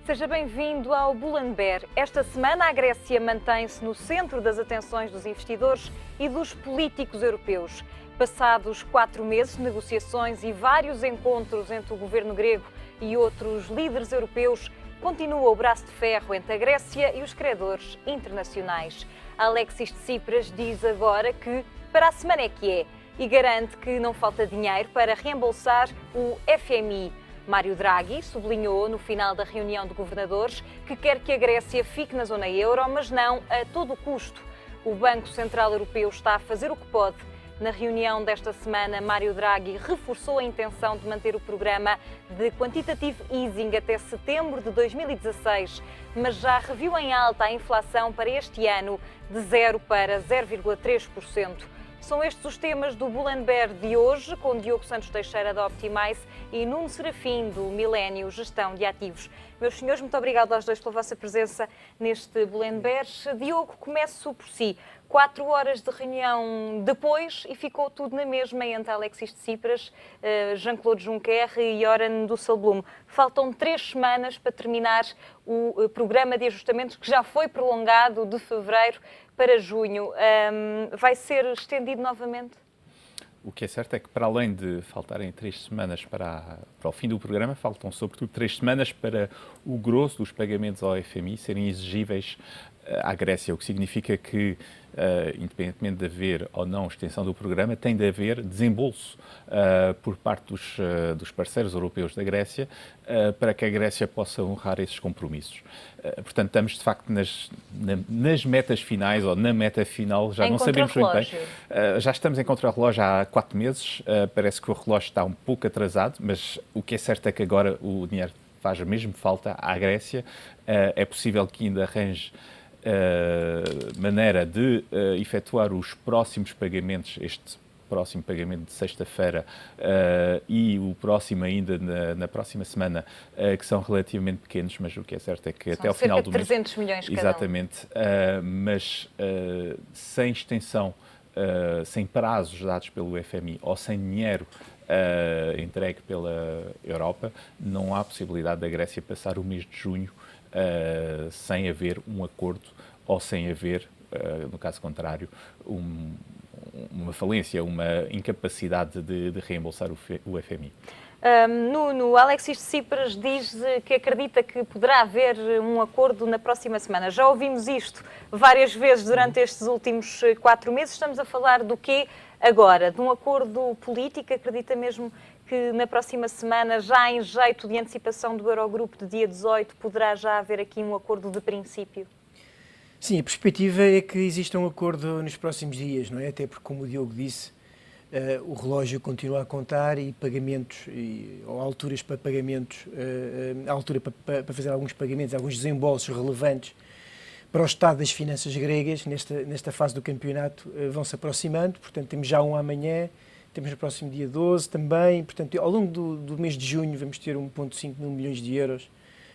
Seja bem-vindo ao Bull & Bear. Esta semana a Grécia mantém-se no centro das atenções dos investidores e dos políticos europeus. Passados 4 meses de negociações e vários encontros entre o governo grego e outros líderes europeus, continua o braço de ferro entre a Grécia e os credores internacionais. Alexis Tsipras diz agora que para a semana é que é e garante que não falta dinheiro para reembolsar o FMI. Mário Draghi sublinhou no final da reunião de governadores que quer que a Grécia fique na zona euro, mas não a todo custo. O Banco Central Europeu está a fazer o que pode. Na reunião desta semana, Mário Draghi reforçou a intenção de manter o programa de Quantitative Easing até setembro de 2016, mas já reviu em alta a inflação para este ano de 0 para 0,3%. São estes os temas do Bull & Bear de hoje, com Diogo Santos Teixeira da Optimize e Nuno Serafim do Milênio Gestão de Ativos. Meus senhores, muito obrigado aos dois pela vossa presença neste Bull & Bear. Diogo, começo por si. 4 horas de reunião depois e ficou tudo na mesma entre Alexis Tsipras, Jean-Claude Juncker e Göran Dijsselbloem. Faltam 3 semanas para terminar o programa de ajustamentos que já foi prolongado de fevereiro para junho. Vai ser estendido novamente? O que é certo é que, para além de faltarem 3 semanas para o fim do programa, faltam sobretudo 3 semanas para o grosso dos pagamentos ao FMI serem exigíveis à Grécia, o que significa que, independentemente de haver ou não extensão do programa, tem de haver desembolso por parte dos parceiros europeus da Grécia para que a Grécia possa honrar esses compromissos. Portanto, estamos de facto nas metas finais ou na meta final, já não sabemos muito bem. Já estamos em contrarrelógio há 4 meses, parece que o relógio está um pouco atrasado, mas o que é certo é que agora o dinheiro faz mesmo falta à Grécia. É possível que ainda arranje maneira de efetuar os próximos pagamentos, este próximo pagamento de sexta-feira e o próximo ainda na próxima semana, que são relativamente pequenos, mas o que é certo é que são até ao final do mês... 300 milhões cada um. Exatamente, mas sem extensão, sem prazos dados pelo FMI ou sem dinheiro entregue pela Europa, não há possibilidade da Grécia passar o mês de junho sem haver um acordo ou sem haver, no caso contrário, uma falência, uma incapacidade de reembolsar o FMI. Nuno, Alexis Tsipras diz que acredita que poderá haver um acordo na próxima semana. Já ouvimos isto várias vezes durante estes últimos 4 meses. Estamos a falar do quê agora? De um acordo político? Acredita mesmo que na próxima semana, já em jeito de antecipação do Eurogrupo de dia 18, poderá já haver aqui um acordo de princípio? Sim, a perspectiva é que exista um acordo nos próximos dias, não é? Até porque, como o Diogo disse, o relógio continua a contar e pagamentos, ou alturas para pagamentos, a altura para fazer alguns pagamentos, alguns desembolsos relevantes para o estado das finanças gregas nesta fase do campeonato vão se aproximando. Portanto, temos já um amanhã, temos no próximo dia 12 também. Portanto, ao longo do mês de junho vamos ter 1,5 mil milhões de euros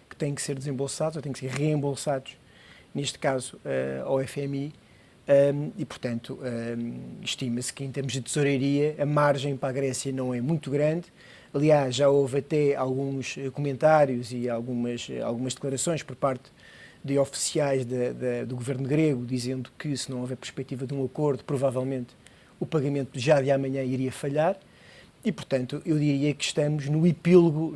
que têm que ser desembolsados ou têm que ser reembolsados, neste caso ao FMI. E, portanto, estima-se que em termos de tesouraria a margem para a Grécia não é muito grande. Aliás, já houve até alguns comentários e algumas declarações por parte de oficiais do governo grego, dizendo que, se não houver perspectiva de um acordo, provavelmente o pagamento já de amanhã iria falhar. E, portanto, eu diria que estamos no epílogo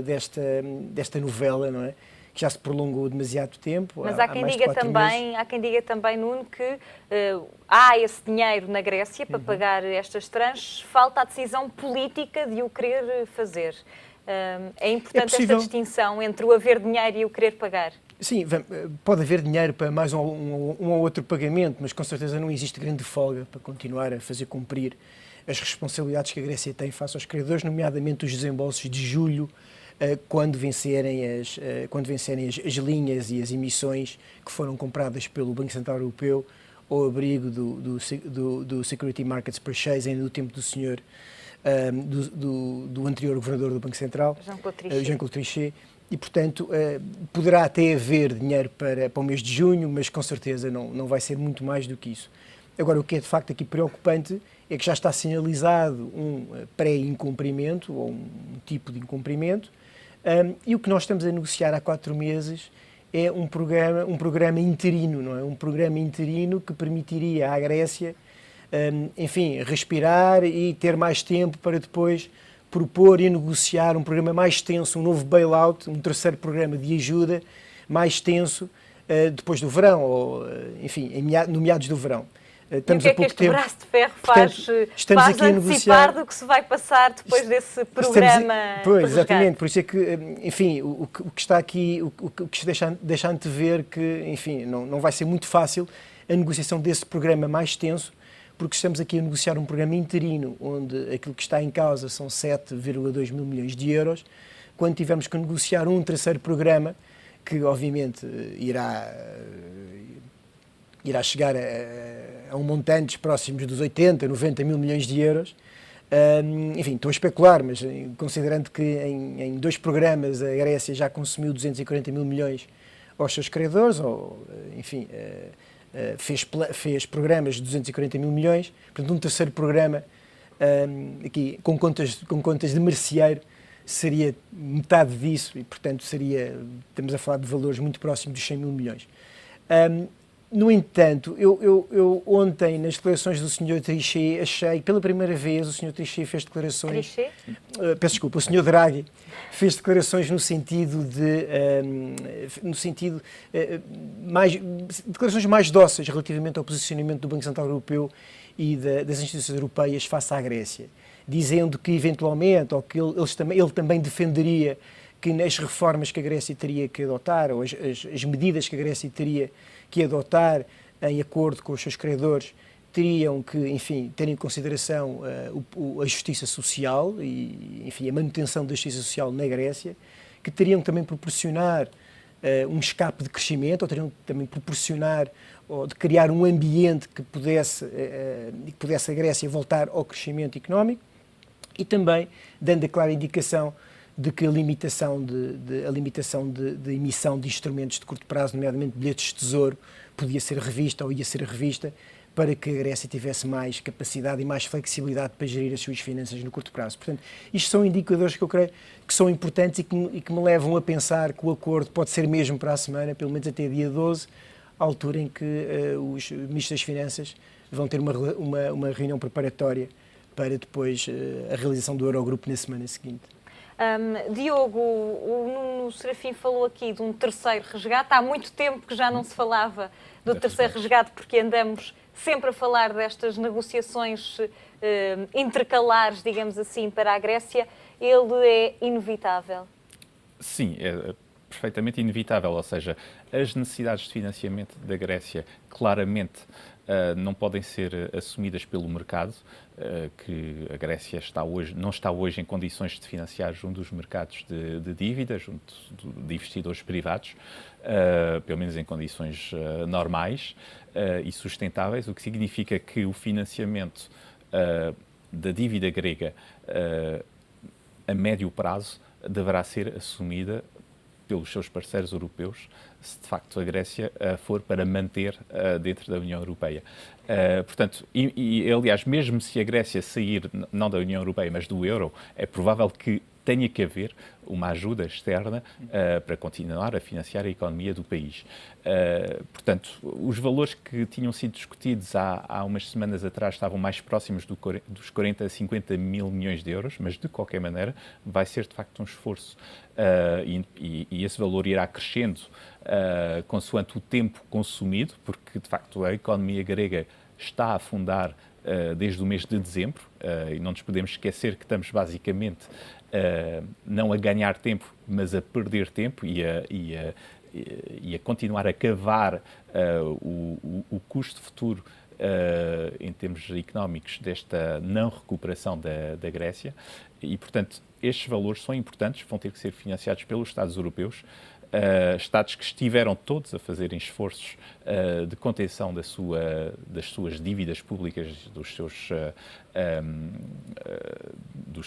desta novela, não é? Que já se prolongou demasiado tempo. Mas há quem diga também, Nuno, que há esse dinheiro na Grécia para pagar estas tranches, falta a decisão política de o querer fazer. É importante esta distinção entre o haver dinheiro e o querer pagar? Sim, pode haver dinheiro para mais um ou outro pagamento, mas com certeza não existe grande folga para continuar a fazer cumprir as responsabilidades que a Grécia tem face aos credores, nomeadamente os desembolsos de julho, quando vencerem as linhas e as emissões que foram compradas pelo Banco Central Europeu ao abrigo do Security Markets Purchase, ainda no tempo do senhor, do anterior governador do Banco Central, Jean-Claude Trichet. E, portanto, poderá até haver dinheiro para o mês de junho, mas com certeza não vai ser muito mais do que isso. Agora, o que é de facto aqui preocupante é que já está sinalizado um pré-incumprimento, ou um tipo de incumprimento, E o que nós estamos a negociar há 4 meses é um programa interino, não é? Um programa interino que permitiria à Grécia, enfim, respirar e ter mais tempo para depois propor e negociar um programa mais extenso, um novo bailout, um terceiro programa de ajuda mais extenso depois do verão, ou, enfim, no meados do verão. Estamos e o que é que este braço de ferro faz antecipar do que se vai passar depois desse programa? Pois, exatamente, por isso é que, enfim, o que está aqui, o que deixa antever que, enfim, não vai ser muito fácil a negociação desse programa mais extenso, porque estamos aqui a negociar um programa interino, onde aquilo que está em causa são 7,2 mil milhões de euros, quando tivermos que negociar um terceiro programa, que obviamente irá chegar a um montante próximos dos 80, 90 mil milhões de euros. Enfim, estou a especular, mas considerando que em 2 programas a Grécia já consumiu 240 mil milhões aos seus credores, ou, enfim, fez programas de 240 mil milhões, portanto um terceiro programa aqui com contas de merceeiro seria metade disso e, portanto, estamos a falar de valores muito próximos dos 100 mil milhões. No entanto, eu ontem, nas declarações do Sr. Trichet, achei, pela primeira vez, o Sr. Trichet fez declarações... peço desculpa, o Sr. Draghi fez declarações no sentido declarações mais dóceis relativamente ao posicionamento do Banco Central Europeu e das instituições europeias face à Grécia, dizendo que, eventualmente, ou que ele também defenderia que nas reformas que a Grécia teria que adotar, ou as medidas que a Grécia teria que adotar em acordo com os seus credores, teriam que, enfim, ter em consideração a justiça social e, enfim, a manutenção da justiça social na Grécia, que teriam também proporcionar um escape de crescimento, ou teriam também proporcionar ou de criar um ambiente que pudesse a Grécia voltar ao crescimento económico, e também dando a clara indicação de que a limitação de emissão de instrumentos de curto prazo, nomeadamente bilhetes de tesouro, podia ser revista ou ia ser revista para que a Grécia tivesse mais capacidade e mais flexibilidade para gerir as suas finanças no curto prazo. Portanto, isto são indicadores que eu creio que são importantes e que me levam a pensar que o acordo pode ser mesmo para a semana, pelo menos até dia 12, à altura em que os ministros das Finanças vão ter uma reunião preparatória para depois a realização do Eurogrupo na semana seguinte. Diogo, o Nuno Serafim falou aqui de um terceiro resgate. Há muito tempo que já não se falava do terceiro resgate, porque andamos sempre a falar destas negociações intercalares, digamos assim, para a Grécia. Ele é inevitável? Sim, é perfeitamente inevitável. Ou seja, as necessidades de financiamento da Grécia claramente não podem ser assumidas pelo mercado, que a Grécia não está hoje em condições de financiar junto dos mercados de dívida, junto de investidores privados, pelo menos em condições normais e sustentáveis, o que significa que o financiamento da dívida grega a médio prazo deverá ser assumida pelos seus parceiros europeus, se de facto a Grécia for para manter dentro da União Europeia. Portanto, aliás, mesmo se a Grécia sair, não da União Europeia, mas do euro, é provável que tenha que haver uma ajuda externa para continuar a financiar a economia do país. Portanto, os valores que tinham sido discutidos há umas semanas atrás estavam mais próximos dos 40 a 50 mil milhões de euros, mas de qualquer maneira vai ser de facto um esforço e esse valor irá crescendo consoante o tempo consumido, porque de facto a economia grega está a afundar desde o mês de dezembro e não nos podemos esquecer que estamos basicamente não a ganhar tempo, mas a perder tempo e a continuar a cavar o custo futuro em termos económicos desta não recuperação da Grécia e, portanto, estes valores são importantes, vão ter que ser financiados pelos Estados europeus, Estados que estiveram todos a fazerem esforços de contenção das suas dívidas públicas, dos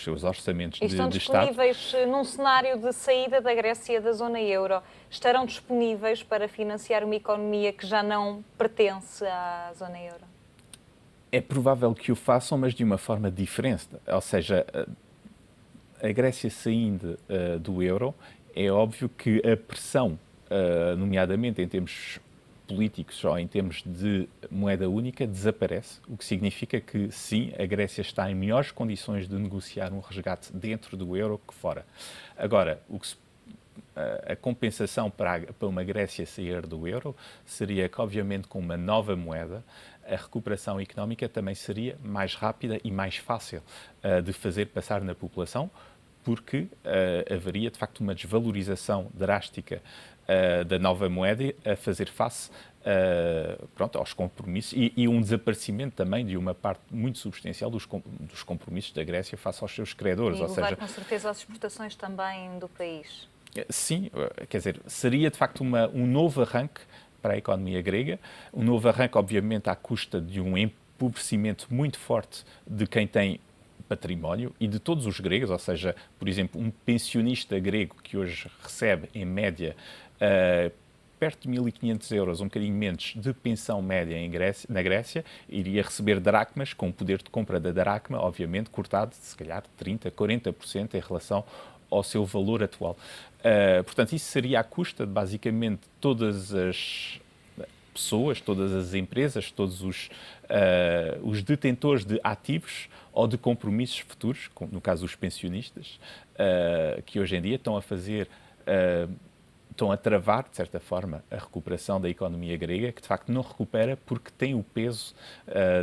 seus orçamentos de Estado. E estão disponíveis num cenário de saída da Grécia da zona euro? Estarão disponíveis para financiar uma economia que já não pertence à zona euro? É provável que o façam, mas de uma forma diferente. Ou seja, a Grécia saindo do euro, é óbvio que a pressão, nomeadamente em termos políticos ou em termos de moeda única, desaparece, o que significa que, sim, a Grécia está em melhores condições de negociar um resgate dentro do euro que fora. Agora, a compensação para uma Grécia sair do euro seria que, obviamente, com uma nova moeda, a recuperação económica também seria mais rápida e mais fácil de fazer passar na população, porque haveria, de facto, uma desvalorização drástica da nova moeda a fazer face aos compromissos e um desaparecimento também de uma parte muito substancial dos compromissos da Grécia face aos seus credores. E levar, com certeza, às exportações também do país. Sim, quer dizer, seria de facto um novo arranque para a economia grega, um novo arranque, obviamente, à custa de um empobrecimento muito forte de quem tem património e de todos os gregos, ou seja, por exemplo, um pensionista grego que hoje recebe, em média, perto de 1.500 euros, um bocadinho menos, de pensão média na Grécia, iria receber dracmas, com o poder de compra da dracma, obviamente, cortado de, se calhar, 30%, 40% em relação ao seu valor atual. Portanto, isso seria à custa de, basicamente, todas as pessoas, todas as empresas, todos os detentores de ativos ou de compromissos futuros, no caso os pensionistas, que hoje em dia estão a travar, de certa forma, a recuperação da economia grega, que de facto não recupera porque tem o peso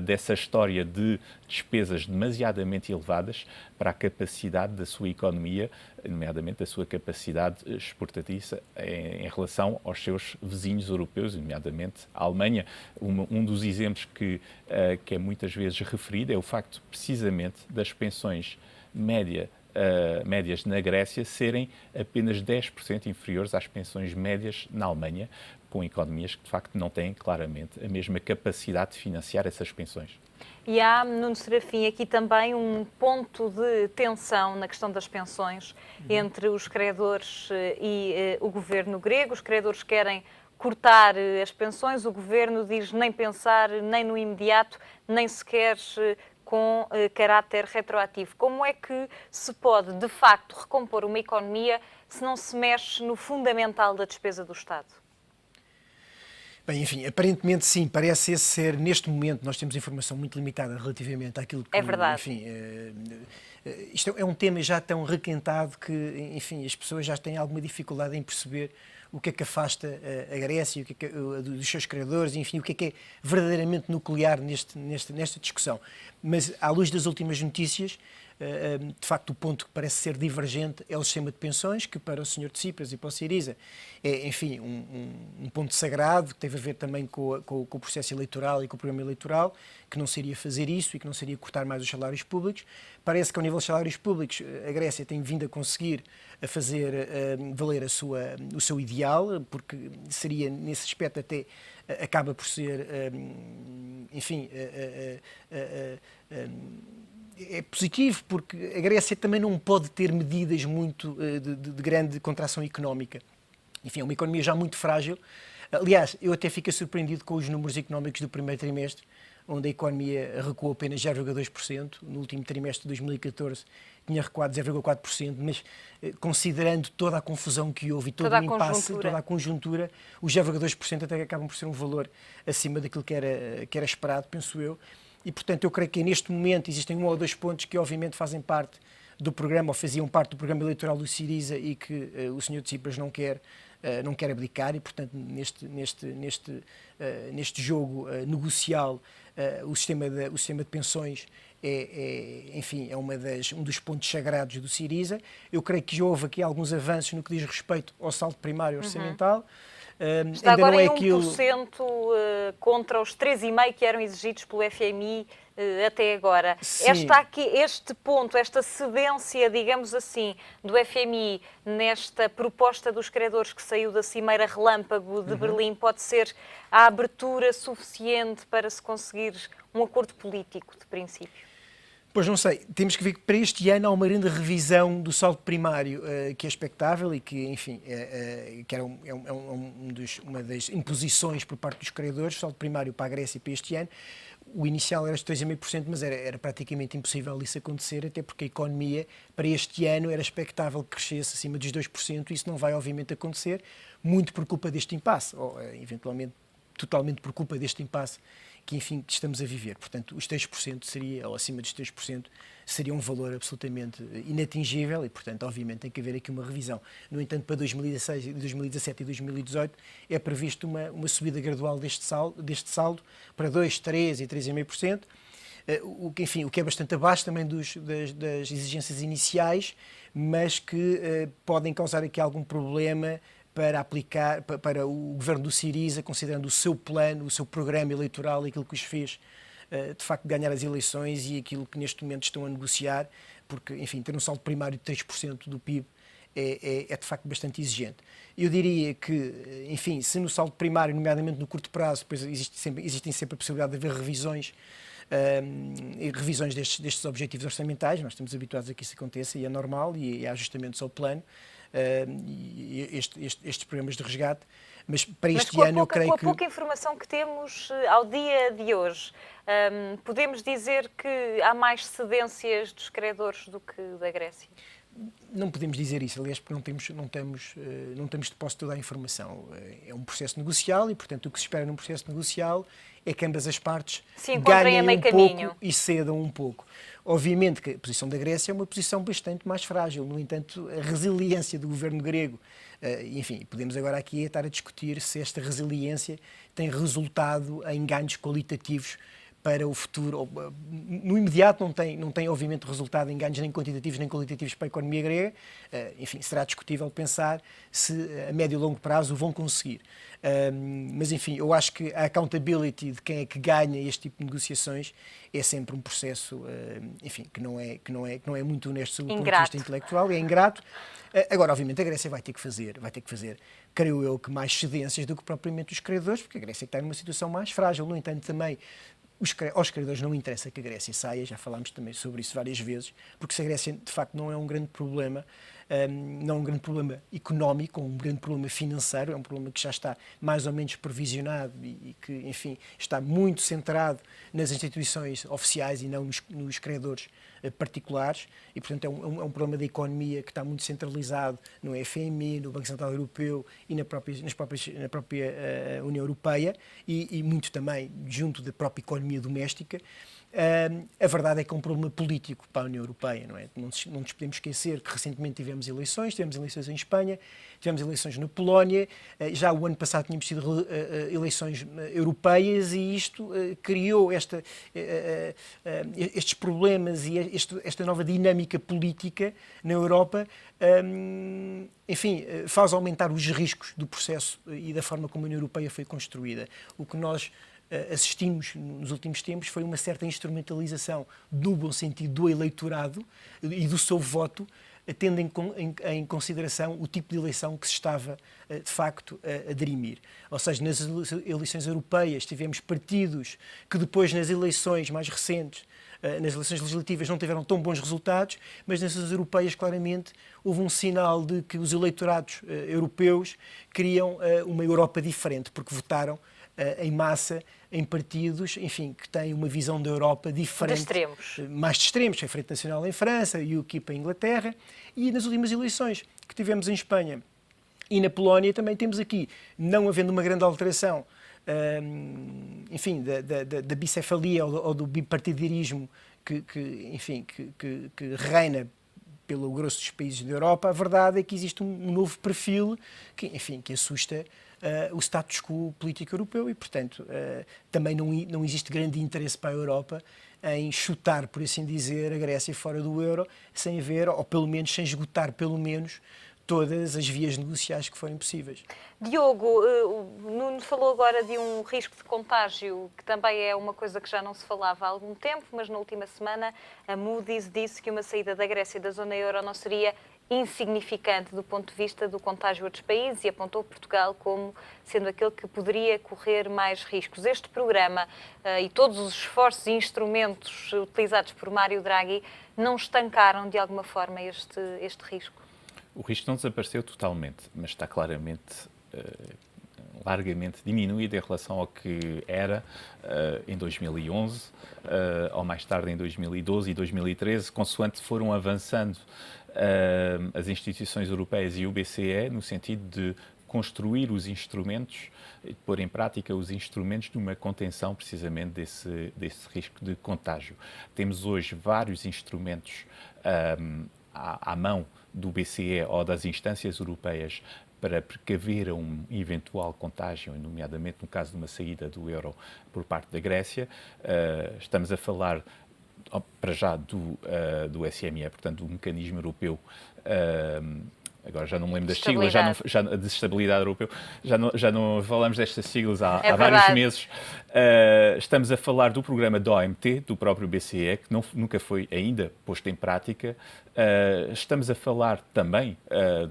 dessa história de despesas demasiadamente elevadas para a capacidade da sua economia, nomeadamente da sua capacidade exportadiça em relação aos seus vizinhos europeus, nomeadamente a Alemanha. Um dos exemplos que é muitas vezes referido é o facto, precisamente, das pensões médias na Grécia serem apenas 10% inferiores às pensões médias na Alemanha, com economias que, de facto, não têm claramente a mesma capacidade de financiar essas pensões. E há, Nuno Serafim, aqui também um ponto de tensão na questão das pensões entre os credores e o governo grego. Os credores querem cortar as pensões, o governo diz nem pensar, nem no imediato, nem sequer com caráter retroativo. Como é que se pode, de facto, recompor uma economia se não se mexe no fundamental da despesa do Estado? Bem, enfim, aparentemente sim, parece esse ser, neste momento, nós temos informação muito limitada relativamente àquilo que... É verdade. Enfim, isto é um tema já tão requentado que, enfim, as pessoas já têm alguma dificuldade em perceber o que é que afasta a Grécia, o que é dos seus credores, enfim, o que é verdadeiramente nuclear nesta discussão. Mas, à luz das últimas notícias, de facto, o ponto que parece ser divergente é o sistema de pensões, que para o Sr. Tsipras e para o Syriza é, enfim, um ponto sagrado, que teve a ver também com o processo eleitoral e com o programa eleitoral, que não seria fazer isso e que não seria cortar mais os salários públicos. Parece que, ao nível dos salários públicos, a Grécia tem vindo a conseguir a fazer valer o seu ideal, porque seria, nesse aspecto, até acaba por ser, enfim, é positivo, porque a Grécia também não pode ter medidas muito de grande contração económica. Enfim, é uma economia já muito frágil. Aliás, eu até fico surpreendido com os números económicos do primeiro trimestre, onde a economia recuou apenas 0,2%. No último trimestre de 2014 tinha recuado 0,4%, mas considerando toda a confusão que houve e todo o impasse, toda a conjuntura, os 0,2% até acabam por ser um valor acima daquilo que era esperado, penso eu. E, portanto, eu creio que neste momento existem um ou dois pontos que, obviamente, fazem parte do programa, ou faziam parte do programa eleitoral do Syriza e que o Sr. Tsipras não quer abdicar e, portanto, neste jogo negocial, o sistema de pensões enfim, é um dos pontos sagrados do Syriza. Eu creio que houve aqui alguns avanços no que diz respeito ao saldo primário orçamental. Está agora não é em 1% contra os 3,5% que eram exigidos pelo FMI até agora. Este ponto, esta cedência, digamos assim, do FMI nesta proposta dos credores que saiu da Cimeira Relâmpago de Berlim, pode ser a abertura suficiente para se conseguir um acordo político, de princípio? Pois não sei, temos que ver que para este ano há uma grande revisão do saldo primário que é expectável e que, enfim, que era uma das imposições por parte dos credores, saldo primário para a Grécia para este ano. o inicial era de 3,5%, mas era praticamente impossível isso acontecer, até porque a economia, para este ano, era expectável que crescesse acima dos 2%, e isso não vai, obviamente, acontecer, muito por culpa deste impasse, ou eventualmente totalmente por culpa deste impasse que, enfim, que estamos a viver. Portanto, os 3% seria, ou acima dos 3%, seria um valor absolutamente inatingível e, portanto, obviamente, tem que haver aqui uma revisão. No entanto, para 2016, 2017 e 2018 é previsto uma subida gradual deste saldo para 2%, 3% e 3,5%, o que é bastante abaixo também das exigências iniciais, mas que podem causar aqui algum problema para aplicar, para o governo do Syriza, considerando o seu plano, o seu programa eleitoral, aquilo que os fez, de facto, ganhar as eleições e aquilo que neste momento estão a negociar, porque, enfim, ter um saldo primário de 3% do PIB é de facto bastante exigente. Eu diria que, enfim, se no saldo primário, nomeadamente no curto prazo, depois existem sempre a possibilidade de haver revisões destes objetivos orçamentais, nós estamos habituados a que isso aconteça e é normal e há ajustamentos ao plano, estes programas de resgate, mas para este ano eu creio que... Com a pouca informação que temos ao dia de hoje, podemos dizer que há mais cedências dos credores do que da Grécia? Não podemos dizer isso, aliás, porque não temos de posse toda a informação. É um processo negocial e, portanto, o que se espera num processo negocial é que ambas as partes ganhem um pouco e cedam um pouco. Obviamente que a posição da Grécia é uma posição bastante mais frágil, no entanto, a resiliência do governo grego, enfim, podemos agora aqui estar a discutir se esta resiliência tem resultado em ganhos qualitativos para o futuro. No imediato não tem obviamente resultado em ganhos nem quantitativos nem qualitativos para a economia grega. Enfim, será discutível pensar se a médio e longo prazo o vão conseguir. Mas enfim, eu acho que a accountability de quem é que ganha este tipo de negociações é sempre um processo, enfim, que não é muito honesto sob o ponto de vista intelectual, é ingrato. Agora, obviamente, a Grécia vai ter que fazer, creio eu, que mais cedências do que propriamente os credores, porque a Grécia está numa situação mais frágil. No entanto, também aos credores não interessa que a Grécia saia, já falámos também sobre isso várias vezes, porque se a Grécia de facto não é um grande problema, não é um grande problema económico, um grande problema financeiro, é um problema que já está mais ou menos previsionado e que, enfim, está muito centrado nas instituições oficiais e não nos credores particulares e, portanto, é um problema da economia que está muito centralizado no FMI, no Banco Central Europeu e na própria União Europeia e muito também junto da própria economia doméstica. A verdade é que é um problema político para a União Europeia, não é? Não nos podemos esquecer que recentemente tivemos eleições em Espanha, tivemos eleições na Polónia, já o ano passado tínhamos tido eleições europeias e isto criou estes problemas e esta nova dinâmica política na Europa, enfim, faz aumentar os riscos do processo e da forma como a União Europeia foi construída. O que nós assistimos nos últimos tempos foi uma certa instrumentalização no bom sentido do eleitorado e do seu voto, tendo em consideração o tipo de eleição que se estava, de facto, a dirimir. Ou seja, nas eleições europeias tivemos partidos que depois, nas eleições mais recentes, nas eleições legislativas, não tiveram tão bons resultados, mas nas eleições europeias, claramente, houve um sinal de que os eleitorados europeus queriam uma Europa diferente, porque votaram em massa em partidos, enfim, que têm uma visão da Europa diferente. De extremos. Mais de extremos, a Frente Nacional em França, o UKIP em Inglaterra, e nas últimas eleições que tivemos em Espanha e na Polónia também temos aqui, não havendo uma grande alteração, enfim, da bicefalia ou do bipartidarismo que reina pelo grosso dos países da Europa, a verdade é que existe um novo perfil que, enfim, que assusta o status quo político europeu e, portanto, também não existe grande interesse para a Europa em chutar, por assim dizer, a Grécia fora do euro, sem haver, ou pelo menos sem esgotar, pelo menos, todas as vias negociais que forem possíveis. Diogo, o Nuno falou agora de um risco de contágio, que também é uma coisa que já não se falava há algum tempo, mas na última semana a Moody's disse que uma saída da Grécia da zona euro não seria insignificante do ponto de vista do contágio a outros países e apontou Portugal como sendo aquele que poderia correr mais riscos. Este programa e todos os esforços e instrumentos utilizados por Mário Draghi não estancaram de alguma forma este risco? O risco não desapareceu totalmente, mas está claramente largamente diminuída em relação ao que era em 2011, ou mais tarde em 2012 e 2013, consoante foram avançando as instituições europeias e o BCE no sentido de construir os instrumentos, de pôr em prática os instrumentos de uma contenção precisamente desse risco de contágio. Temos hoje vários instrumentos à mão do BCE ou das instâncias europeias para precaver um eventual contágio, nomeadamente no caso de uma saída do euro por parte da Grécia. Estamos a falar, para já, do SME, portanto, do Mecanismo Europeu, agora já não me lembro das siglas, de estabilidade europeu, já não falamos destas siglas há vários meses. Estamos a falar do programa da OMT, do próprio BCE, que nunca foi ainda posto em prática. Estamos a falar também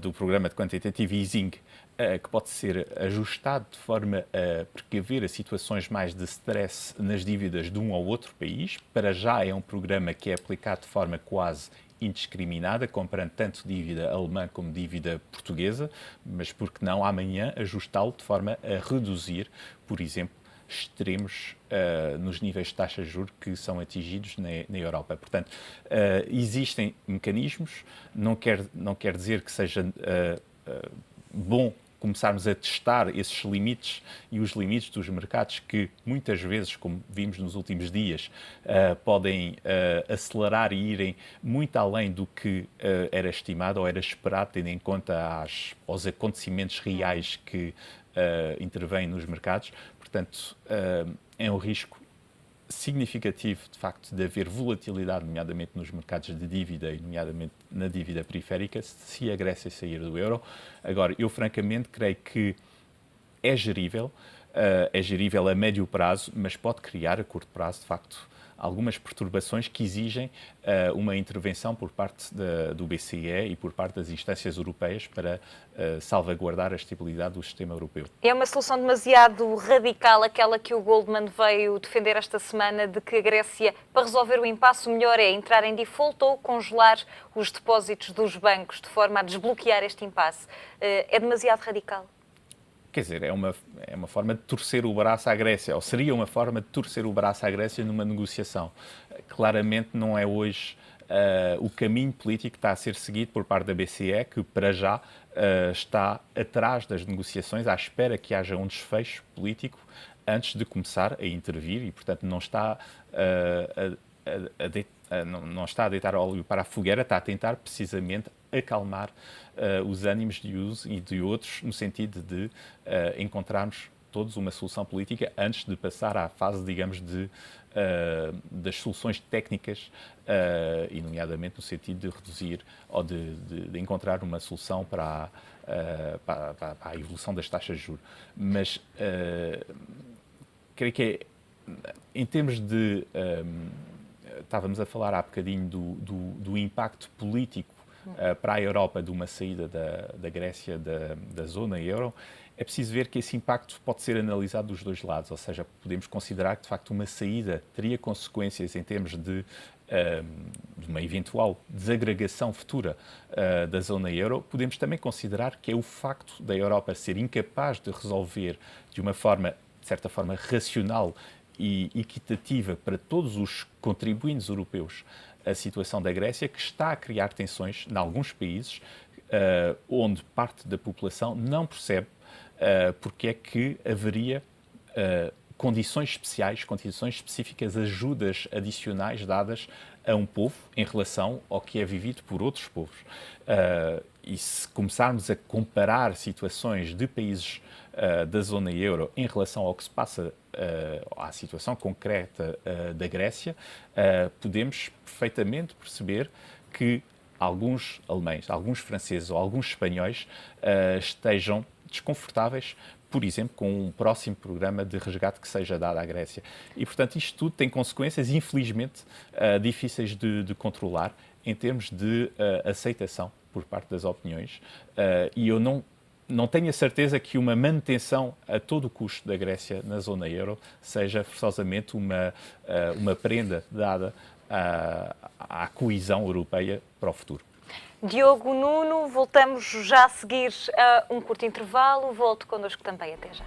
do programa de Quantitative Easing, que pode ser ajustado de forma a precaver a situações mais de stress nas dívidas de um ou outro país. Para já é um programa que é aplicado de forma quase indiscriminada, comparando tanto dívida alemã como dívida portuguesa, mas por que não amanhã ajustá-lo de forma a reduzir, por exemplo, extremos nos níveis de taxa de juros que são atingidos na Europa. Portanto, existem mecanismos, não quer dizer que seja bom começarmos a testar esses limites e os limites dos mercados que muitas vezes, como vimos nos últimos dias, podem acelerar e irem muito além do que era estimado ou era esperado, tendo em conta aos acontecimentos reais que intervêm nos mercados. Portanto, é um risco significativo, de facto, de haver volatilidade, nomeadamente nos mercados de dívida e nomeadamente na dívida periférica, se a Grécia sair do euro. Agora, eu francamente creio que é gerível a médio prazo, mas pode criar a curto prazo, de facto, algumas perturbações que exigem uma intervenção por parte do BCE e por parte das instâncias europeias para salvaguardar a estabilidade do sistema europeu. É uma solução demasiado radical aquela que o Goldman veio defender esta semana, de que a Grécia, para resolver o impasse, o melhor é entrar em default ou congelar os depósitos dos bancos de forma a desbloquear este impasse. É demasiado radical? Quer dizer, é uma forma de torcer o braço à Grécia, ou seria uma forma de torcer o braço à Grécia numa negociação. Claramente não é hoje o caminho político que está a ser seguido por parte da BCE, que para já está atrás das negociações, à espera que haja um desfecho político antes de começar a intervir e, portanto, não está a deitar óleo para a fogueira, está a tentar precisamente acalmar os ânimos de uns e de outros, no sentido de encontrarmos todos uma solução política antes de passar à fase, digamos, das soluções técnicas, e nomeadamente no sentido de reduzir ou de encontrar uma solução para a evolução das taxas de juros. Mas creio que em termos de... estávamos a falar há bocadinho do impacto político para a Europa de uma saída da Grécia da zona euro. É preciso ver que esse impacto pode ser analisado dos dois lados, ou seja, podemos considerar que, de facto, uma saída teria consequências em termos de uma eventual desagregação futura da zona euro. Podemos também considerar que é o facto da Europa ser incapaz de resolver de uma forma, de certa forma, racional e equitativa para todos os contribuintes europeus a situação da Grécia, que está a criar tensões em alguns países onde parte da população não percebe porque é que haveria condições especiais, condições específicas, ajudas adicionais dadas a um povo em relação ao que é vivido por outros povos. E se começarmos a comparar situações de países da zona euro em relação ao que se passa à situação concreta da Grécia, podemos perfeitamente perceber que alguns alemães, alguns franceses ou alguns espanhóis estejam desconfortáveis, por exemplo, com um próximo programa de resgate que seja dado à Grécia. E, portanto, isto tudo tem consequências, infelizmente, difíceis de controlar em termos de aceitação por parte das opiniões. E eu não tenho a certeza que uma manutenção a todo o custo da Grécia na zona euro seja forçosamente uma prenda dada à coesão europeia para o futuro. Diogo, Nuno, voltamos já a seguir a um curto intervalo. Volto connosco também. Até já.